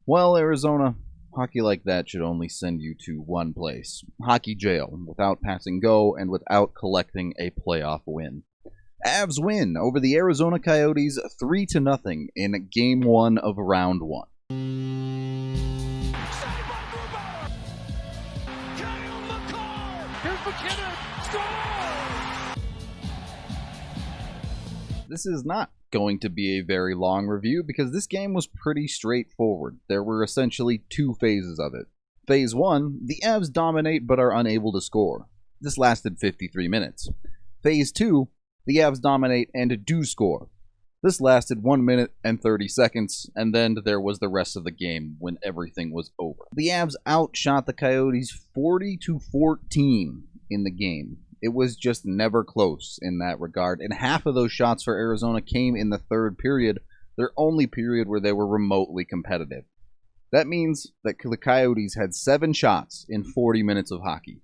Well, Arizona, hockey like that should only send you to one place. Hockey jail, without passing go and without collecting a playoff win. Avs win over the Arizona Coyotes 3-0 in Game 1 of Round 1. This is not going to be a very long review because this game was pretty straightforward. There were essentially two phases of it. Phase 1, the Avs dominate but are unable to score. This lasted 53 minutes. Phase 2, the Avs dominate and do score. This lasted 1 minute and 30 seconds, and then there was the rest of the game when everything was over. The Avs outshot the Coyotes 40-14 in the game. It was just never close in that regard, and half of those shots for Arizona came in the third period, their only period where they were remotely competitive. That means that the Coyotes had 7 shots in 40 minutes of hockey.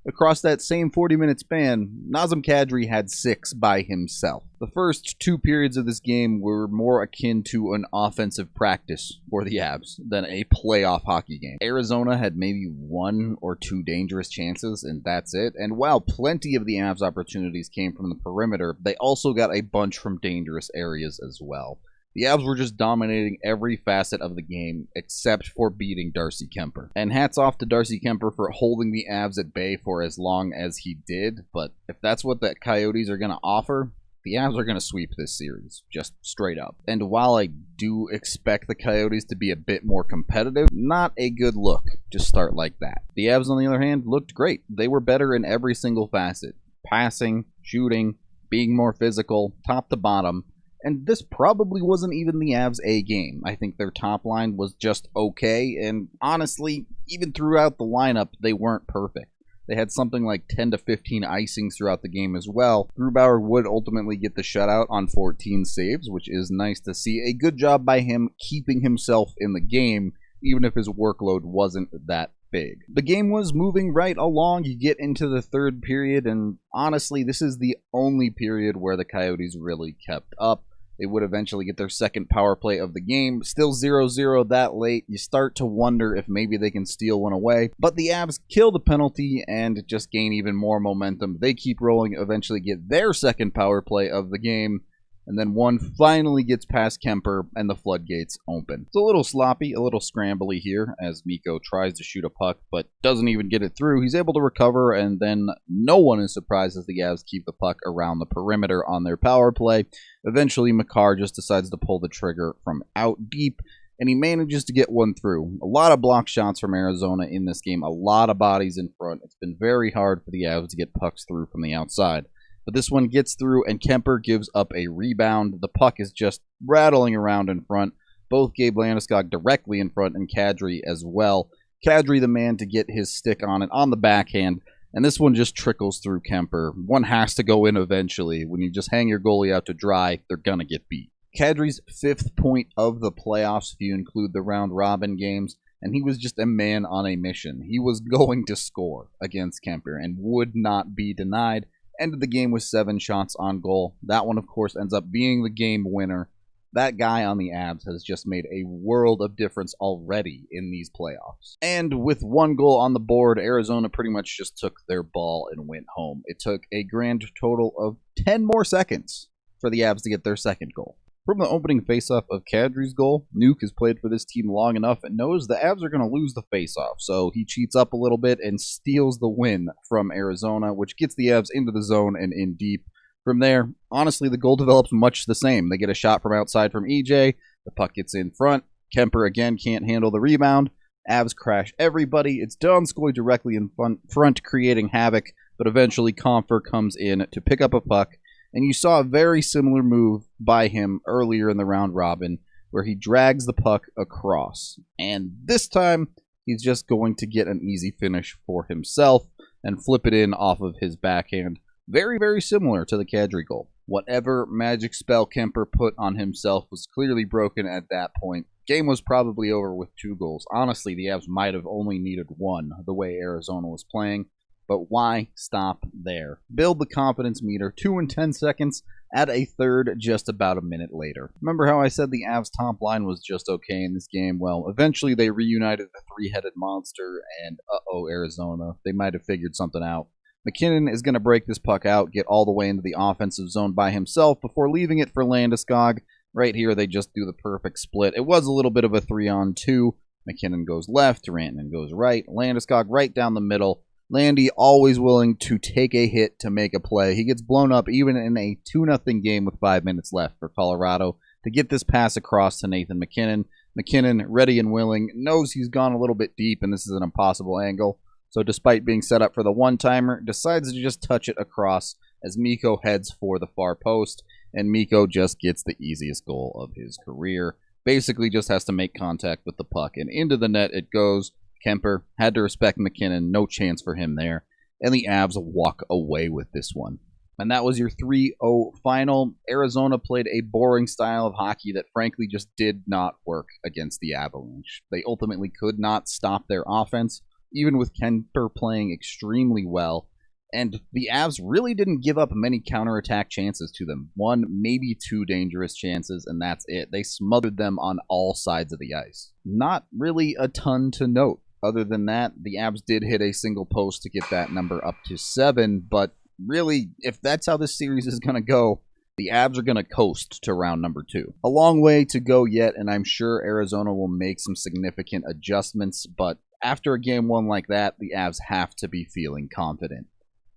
Across that same 40-minute span, Nazem Kadri had 6 by himself. The first 2 periods of this game were more akin to an offensive practice for the Avs than a playoff hockey game. Arizona had maybe 1 or 2 dangerous chances, and that's it. And while plenty of the Avs' opportunities came from the perimeter, they also got a bunch from dangerous areas as well. The Avs were just dominating every facet of the game except for beating Darcy Kuemper. And hats off to Darcy Kuemper for holding the Avs at bay for as long as he did, but if that's what the Coyotes are going to offer, the Avs are going to sweep this series, just straight up. And while I do expect the Coyotes to be a bit more competitive, not a good look to start like that. The Avs, on the other hand, looked great. They were better in every single facet. Passing, shooting, being more physical, top to bottom. And this probably wasn't even the Avs' A game. I think their top line was just okay, and honestly, even throughout the lineup, they weren't perfect. They had something like 10 to 15 icings throughout the game as well. Grubauer would ultimately get the shutout on 14 saves, which is nice to see. A good job by him keeping himself in the game, even if his workload wasn't that big. The game was moving right along. You get into the third period, and honestly, this is the only period where the Coyotes really kept up. They would eventually get their second power play of the game. Still 0-0 that late. You start to wonder if maybe they can steal one away. But the Avs kill the penalty and just gain even more momentum. They keep rolling, eventually get their second power play of the game. And then one finally gets past Kuemper, and the floodgates open. It's a little sloppy, a little scrambly here, as Mikko tries to shoot a puck, but doesn't even get it through. He's able to recover, and then no one is surprised as the Avs keep the puck around the perimeter on their power play. Eventually, Makar just decides to pull the trigger from out deep, and he manages to get one through. A lot of block shots from Arizona in this game, a lot of bodies in front. It's been very hard for the Avs to get pucks through from the outside. But this one gets through, and Kuemper gives up a rebound. The puck is just rattling around in front. Both Gabe Landeskog directly in front, and Kadri as well. Kadri the man to get his stick on it on the backhand, and this one just trickles through Kuemper. One has to go in eventually. When you just hang your goalie out to dry, they're going to get beat. Kadri's 5th point of the playoffs, if you include the round-robin games, and he was just a man on a mission. He was going to score against Kuemper and would not be denied. Ended the game with 7 shots on goal. That one, of course, ends up being the game winner. That guy on the Avs has just made a world of difference already in these playoffs. And with 1 goal on the board, Arizona pretty much just took their ball and went home. It took a grand total of 10 more seconds for the Avs to get their second goal. From the opening faceoff of Kadri's goal, Nuke has played for this team long enough and knows the Avs are going to lose the faceoff, so he cheats up a little bit and steals the win from Arizona, which gets the Avs into the zone and in deep. From there, honestly, the goal develops much the same. They get a shot from outside from EJ, the puck gets in front, Kuemper again can't handle the rebound, Avs crash everybody, it's Donskoy directly in front creating havoc, but eventually Compher comes in to pick up a puck. And you saw a very similar move by him earlier in the round robin where he drags the puck across. And this time, he's just going to get an easy finish for himself and flip it in off of his backhand. Very, very similar to the Kadri goal. Whatever magic spell Kuemper put on himself was clearly broken at that point. Game was probably over with 2 goals. Honestly, the Avs might have only needed 1 the way Arizona was playing. But why stop there? Build the confidence meter. 2 in 10 seconds. Add a third just about a minute later. Remember how I said the Avs' top line was just okay in this game? Well, eventually they reunited the three-headed monster, and uh-oh, Arizona. They might have figured something out. McKinnon is going to break this puck out, get all the way into the offensive zone by himself before leaving it for Landeskog. Right here, they just do the perfect split. It was a little bit of a 3-on-2. McKinnon goes left, Rantanen goes right, Landeskog right down the middle. Landy always willing to take a hit to make a play. He gets blown up even in a 2-0 game with 5 minutes left for Colorado to get this pass across to Nathan McKinnon. McKinnon, ready and willing, knows he's gone a little bit deep and this is an impossible angle. So despite being set up for the one-timer, decides to just touch it across as Mikko heads for the far post, and Mikko just gets the easiest goal of his career. Basically just has to make contact with the puck, and into the net it goes. Kemper had to respect McKinnon, no chance for him there, and the Avs walk away with this one. And that was your 3-0 final. Arizona played a boring style of hockey that frankly just did not work against the Avalanche. They ultimately could not stop their offense, even with Kemper playing extremely well. And the Avs really didn't give up many counterattack chances to them. 1, maybe 2 dangerous chances, and that's it. They smothered them on all sides of the ice. Not really a ton to note. Other than that, the Avs did hit a single post to get that number up to 7, but really, if that's how this series is going to go, the Avs are going to coast to round number 2. A long way to go yet, and I'm sure Arizona will make some significant adjustments, but after a game 1 like that, the Avs have to be feeling confident.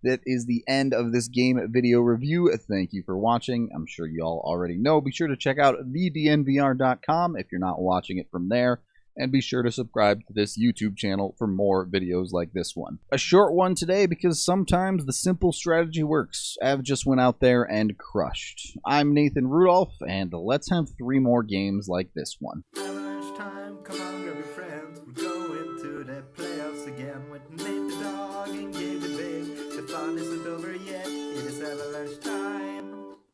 That is the end of this game video review. Thank you for watching. I'm sure you all already know. Be sure to check out thednvr.com if you're not watching it from there. And be sure to subscribe to this YouTube channel for more videos like this one. A short one today because sometimes the simple strategy works. Av just went out there and crushed. I'm Nathan Rudolph, and let's have 3 more games like this one. Avalanche time, come on,